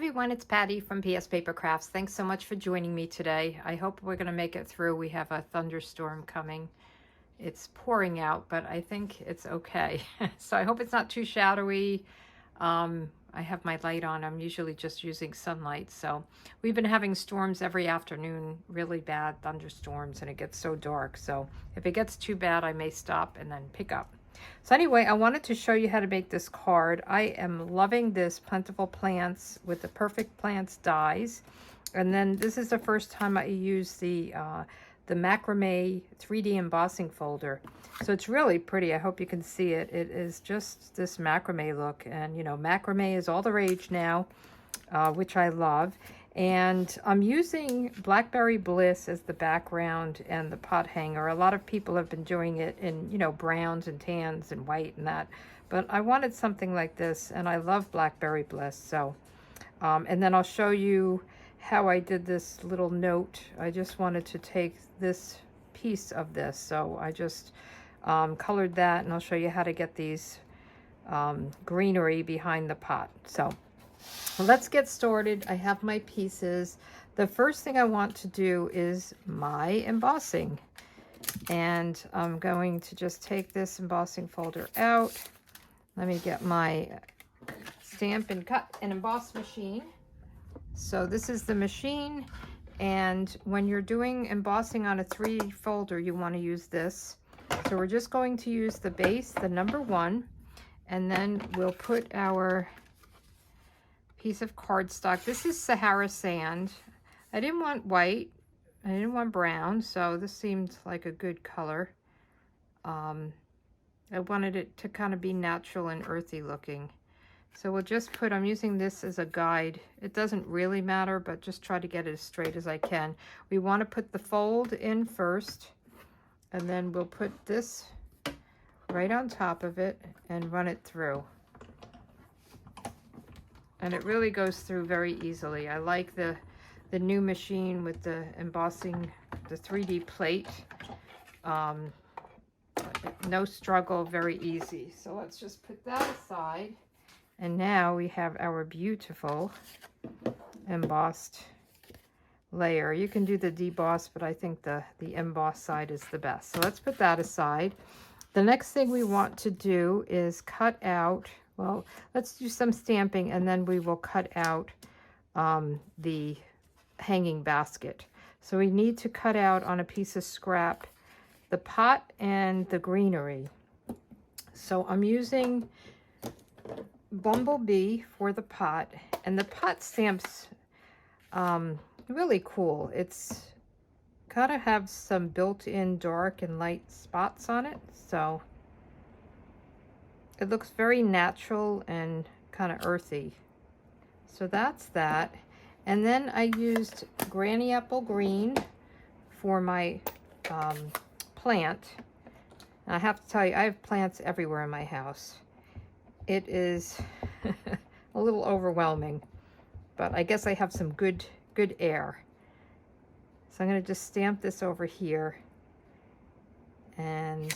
Everyone, it's Patty from PS Paper Crafts. Thanks so much for joining me today. I hope we're going to make it through. We have a thunderstorm coming. It's pouring out, but I think it's okay. So I hope it's not too shadowy. I have my light on. I'm usually just using sunlight. So we've been having storms every afternoon, really bad thunderstorms, and it gets so dark. So if it gets too bad, I may stop and then pick up. So anyway, I wanted to show you how to make this card. I am loving this Plentiful Plants with the Perfect Plants dies. And then this is the first time I use the Macrame 3D embossing folder. So it's really pretty. I hope you can see it. It is just this macrame look. And, you know, macrame is all the rage now, which I love. And I'm using Blackberry Bliss as the background and the pot hanger. A lot of people have been doing it in, you know, browns and tans and white and that. But I wanted something like this, and I love Blackberry Bliss. So, and then I'll show you how I did this little note. I just wanted to take this piece of this. So I just colored that, and I'll show you how to get these greenery behind the pot. So let's get started. I have my pieces. The first thing I want to do is my embossing. And I'm going to just take this embossing folder out. Let me get my stamp and cut and emboss machine. So this is the machine. And when you're doing embossing on a 3D folder, you want to use this. So we're just going to use the base, the number 1, and then we'll put our piece of cardstock. This is Sahara sand. I didn't want white. I didn't want brown, so this seemed like a good color. I wanted it to kind of be natural and earthy looking. So we'll just put, I'm using this as a guide. It doesn't really matter, but just try to get it as straight as I can. We want to put the fold in first, and then we'll put this right on top of it and run it through. And it really goes through very easily. I like the new machine with the embossing, the 3D plate. No struggle, very easy. So let's just put that aside. And now we have our beautiful embossed layer. You can do the deboss, but I think the emboss side is the best. So let's put that aside. The next thing we want to do is cut out, well, let's do some stamping, and then we will cut out the hanging basket. So we need to cut out on a piece of scrap the pot and the greenery. So I'm using Bumblebee for the pot, and the pot stamps really cool. It's gotta have some built-in dark and light spots on it, so it looks very natural and kind of earthy. So that's that. And then I used Granny Apple Green for my plant. And I have to tell you, I have plants everywhere in my house. It is a little overwhelming, but I guess I have some good air. So I'm going to just stamp this over here, and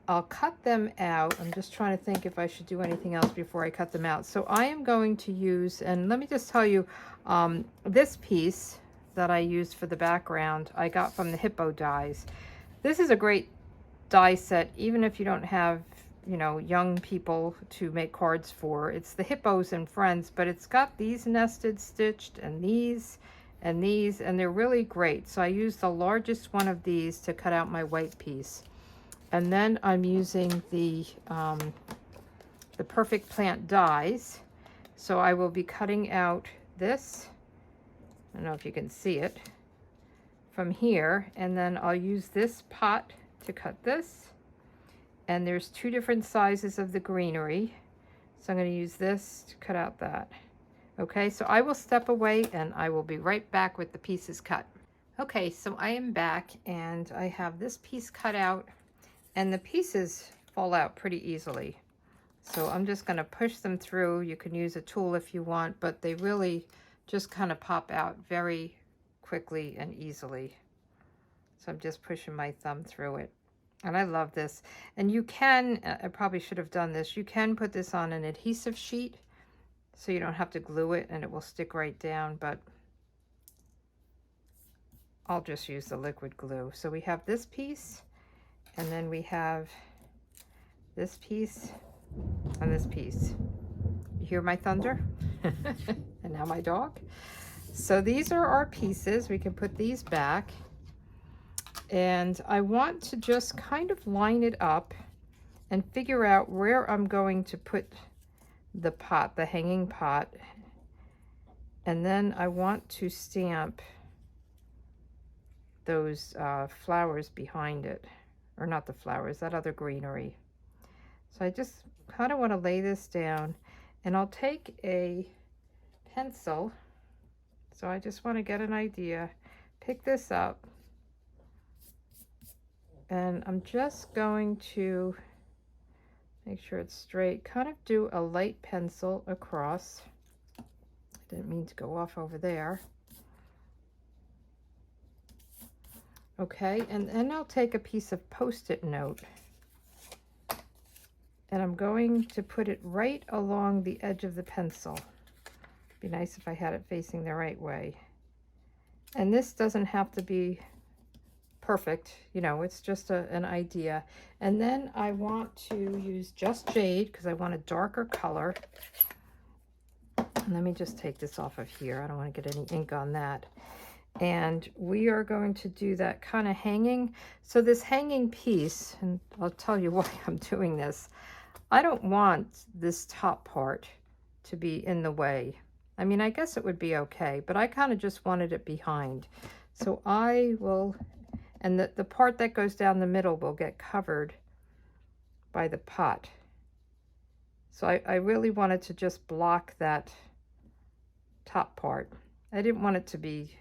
I'll cut them out. I'm just trying to think if I should do anything else before I cut them out. So I am going to use, and let me just tell you, this piece that I used for the background, I got from the Hippo dies. This is a great die set, even if you don't have, you know, young people to make cards for. It's the Hippos and Friends, but it's got these nested, stitched, and these, and these, and they're really great. So I used the largest one of these to cut out my white piece. And then I'm using the Perfect Plant dies. So I will be cutting out this. I don't know if you can see it from here. And then I'll use this pot to cut this. And there's 2 different sizes of the greenery. So I'm going to use this to cut out that. Okay, so I will step away and I will be right back with the pieces cut. Okay, so I am back and I have this piece cut out, and the pieces fall out pretty easily. So I'm just going to push them through. You can use a tool if you want, but they really just kind of pop out very quickly and easily. So I'm just pushing my thumb through it. And I love this. And you can, I probably should have done this, you can put this on an adhesive sheet so you don't have to glue it and it will stick right down, but I'll just use the liquid glue. So we have this piece, and then we have this piece and this piece. You hear my thunder? And now my dog. So these are our pieces. We can put these back. And I want to just kind of line it up and figure out where I'm going to put the pot, the hanging pot. And then I want to stamp those flowers behind it. Or not the flowers, that other greenery. So I just kind of want to lay this down, and I'll take a pencil. So I just want to get an idea, pick this up, and I'm just going to make sure it's straight, kind of do a light pencil across. Didn't mean to go off over there. Okay, and then I'll take a piece of Post-it note, and I'm going to put it right along the edge of the pencil. Be nice if I had it facing the right way. And this doesn't have to be perfect, you know, it's just an idea. And then I want to use just jade because I want a darker color. And let me just take this off of here. I don't want to get any ink on that. And we are going to do that kind of hanging. So this hanging piece, and I'll tell you why I'm doing this. I don't want this top part to be in the way. I mean, I guess it would be okay, but I kind of just wanted it behind. So I will, and the part that goes down the middle will get covered by the pot. So I really wanted to just block that top part. I didn't want it to be,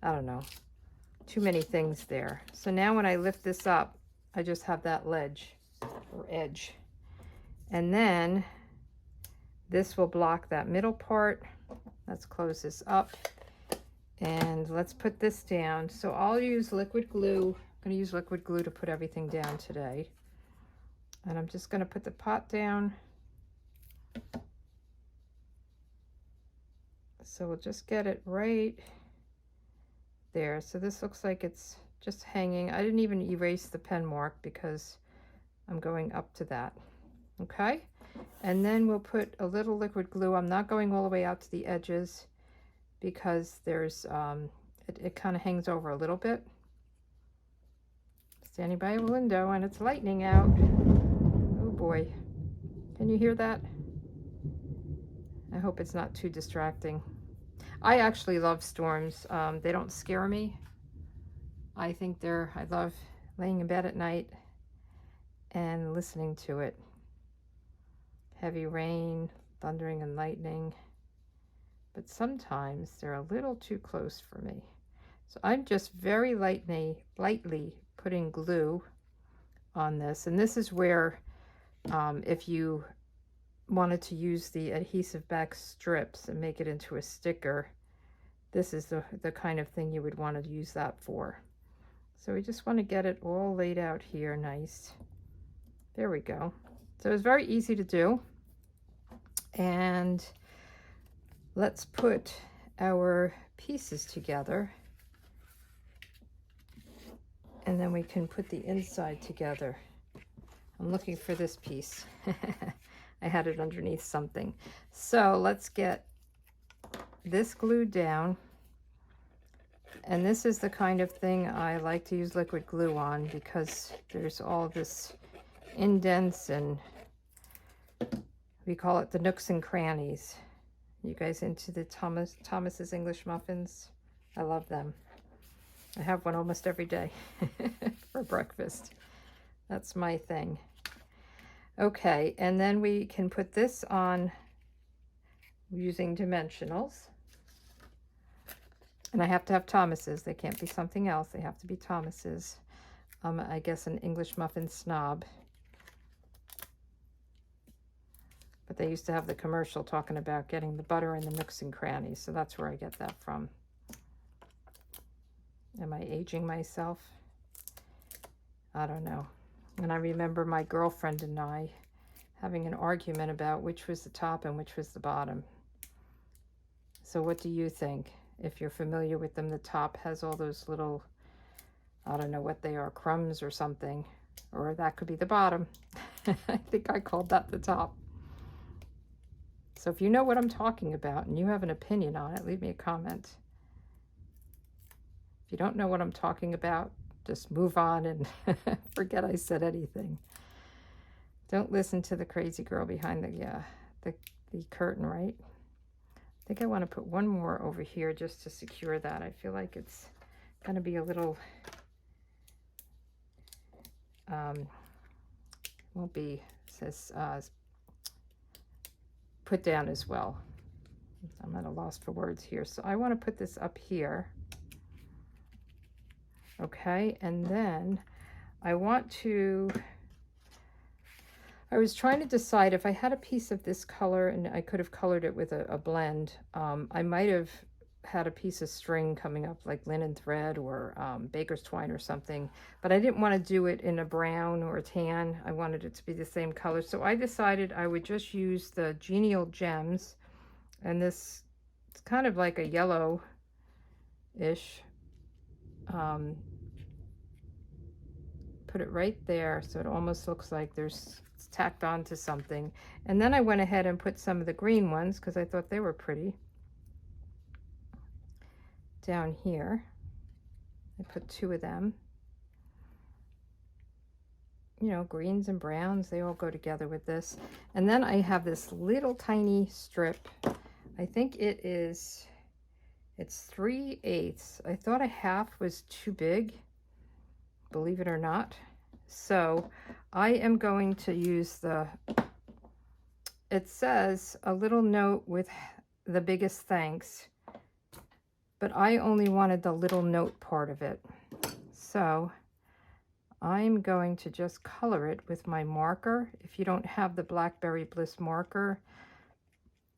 I don't know, too many things there. So now when I lift this up, I just have that ledge or edge. And then this will block that middle part. Let's close this up and let's put this down. So I'll use liquid glue. I'm going to use liquid glue to put everything down today. And I'm just going to put the pot down. So we'll just get it right there. So this looks like it's just hanging. I didn't even erase the pen mark because I'm going up to that. Okay, and then we'll put a little liquid glue. I'm not going all the way out to the edges because there's it kind of hangs over a little bit. Standing by a window and it's lightning out. Oh boy, can you hear that? I hope it's not too distracting. I actually love storms. They don't scare me. I think I love laying in bed at night and listening to it. Heavy rain, thundering and lightning, but sometimes they're a little too close for me. So I'm just very lightly putting glue on this, and this is where if you wanted to use the adhesive back strips and make it into a sticker, this is the kind of thing you would want to use that for. So we just want to get it all laid out here nice. There we go. So it's very easy to do. And let's put our pieces together. And then we can put the inside together. I'm looking for this piece. I had it underneath something. So let's get this glued down. And this is the kind of thing I like to use liquid glue on because there's all this indents and we call it the nooks and crannies. You guys into the Thomas's English muffins? I love them. I have one almost every day for breakfast. That's my thing. Okay, and then we can put this on using dimensionals. And I have to have Thomas's. They can't be something else. They have to be Thomas's. I guess an English muffin snob. But they used to have the commercial talking about getting the butter in the nooks and crannies. So that's where I get that from. Am I aging myself? I don't know. And I remember my girlfriend and I having an argument about which was the top and which was the bottom. So what do you think? If you're familiar with them, the top has all those little, I don't know what they are, crumbs or something. Or that could be the bottom. I think I called that the top. So if you know what I'm talking about and you have an opinion on it, leave me a comment. If you don't know what I'm talking about, just move on and forget I said anything. Don't listen to the crazy girl behind the curtain, right? I think I want to put one more over here just to secure that. I feel like it's going to be a little, won't be, says, put down as well. I'm at a loss for words here. So I want to put this up here. Okay, and then I want to, I was trying to decide if I had a piece of this color and I could have colored it with a blend. I might have had a piece of string coming up like linen thread or baker's twine or something, but I didn't want to do it in a brown or a tan. I wanted it to be the same color. So I decided I would just use the Genial Gems, and this, it's kind of like a yellow-ish. Put it right there so it almost looks like it's tacked on to something. And then I went ahead and put some of the green ones because I thought they were pretty down here. I put 2 of them. You know, greens and browns, they all go together with this. And then I have this little tiny strip. I think it's 3/8. I thought a half was too big, believe it or not. So I am going to use it says a little note with the biggest thanks, but I only wanted the little note part of it. So I'm going to just color it with my marker. If you don't have the Blackberry Bliss marker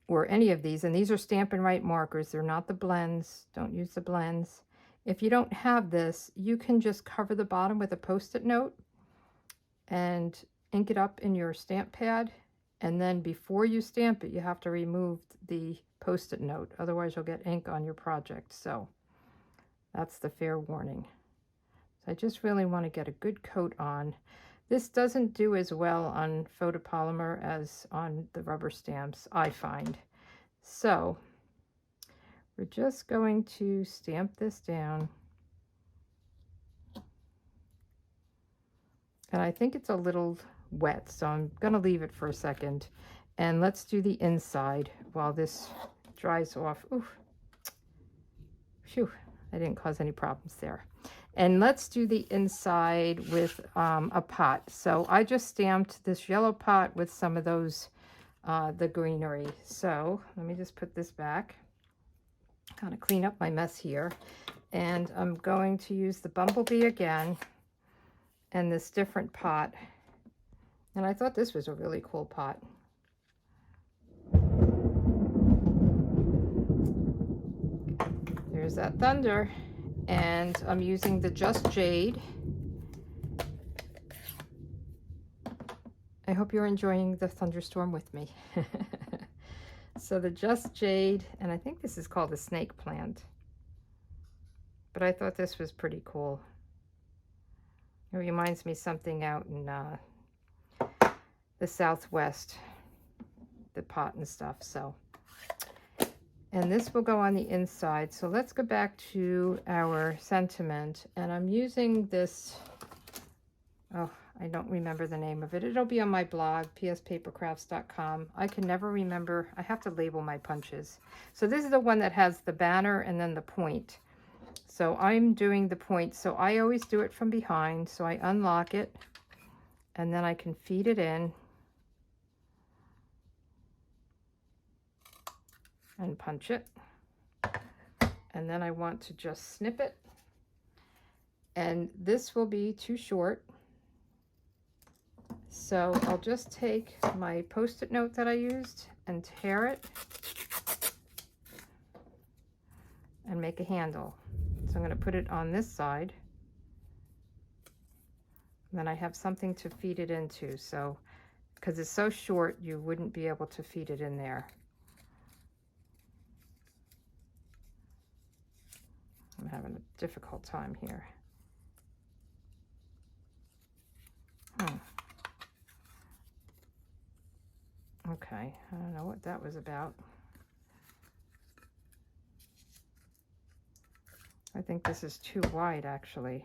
or any of these, and these are Stampin' Write markers, they're not the blends, don't use the blends. If you don't have this, you can just cover the bottom with a Post-it note and ink it up in your stamp pad. And then before you stamp it, you have to remove the Post-it note. Otherwise, you'll get ink on your project. So that's the fair warning. So I just really want to get a good coat on. This doesn't do as well on photopolymer as on the rubber stamps, I find. So we're just going to stamp this down. And I think it's a little wet, so I'm going to leave it for a second. And let's do the inside while this dries off. Ooh. Phew, I didn't cause any problems there. And let's do the inside with a pot. So I just stamped this yellow pot with some of those, the greenery. So let me just put this back. Kind of clean up my mess here. And I'm going to use the Bumblebee again and this different pot. And I thought this was a really cool pot. There's that thunder. And I'm using the Just Jade. I hope you're enjoying the thunderstorm with me. So the Just Jade, and I think this is called a snake plant. But I thought this was pretty cool. It reminds me something out in the Southwest, the pot and stuff. So, and this will go on the inside. So let's go back to our sentiment, and I'm using this, oh, I don't remember the name of it. It'll be on my blog, pspapercrafts.com. I can never remember. I have to label my punches. So this is the one that has the banner and then the point. So I'm doing the point. So I always do it from behind. So I unlock it and then I can feed it in and punch it. And then I want to just snip it. And this will be too short. So I'll just take my Post-it note that I used and tear it and make a handle. So I'm going to put it on this side And then I have something to feed it into, so because it's so short, you wouldn't be able to feed it in there. I'm having a difficult time here. Okay, I don't know what that was about. I think this is too wide, actually.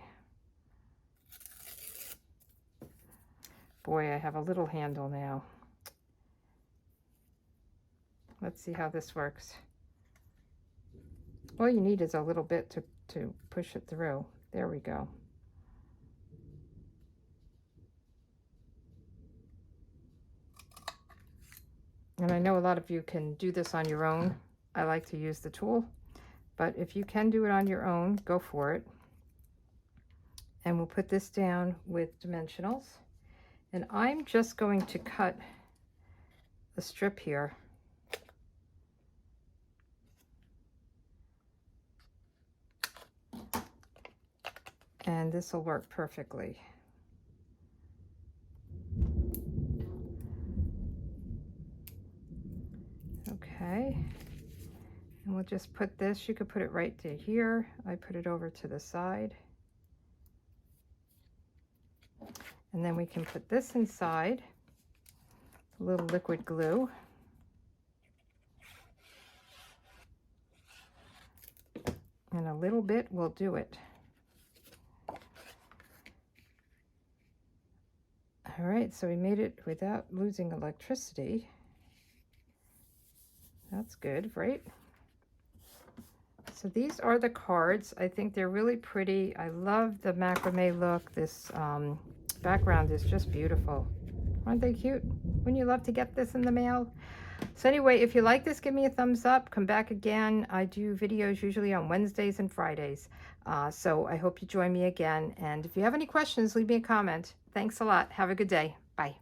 Boy, I have a little handle now. Let's see how this works. All you need is a little bit to push it through. There we go. And I know a lot of you can do this on your own. I like to use the tool, but if you can do it on your own, go for it. And we'll put this down with dimensionals. And I'm just going to cut a strip here. And this will work perfectly. Okay, and we'll just put this, you could put it right to here. I put it over to the side. And then we can put this inside, a little liquid glue. And a little bit will do it. All right, so we made it without losing electricity. That's good, right? So these are the cards. I think they're really pretty. I love the macrame look. This background is just beautiful. Aren't they cute? Wouldn't you love to get this in the mail? So anyway, if you like this, give me a thumbs up. Come back again. I do videos usually on Wednesdays and Fridays. So I hope you join me again. And if you have any questions, leave me a comment. Thanks a lot. Have a good day. Bye.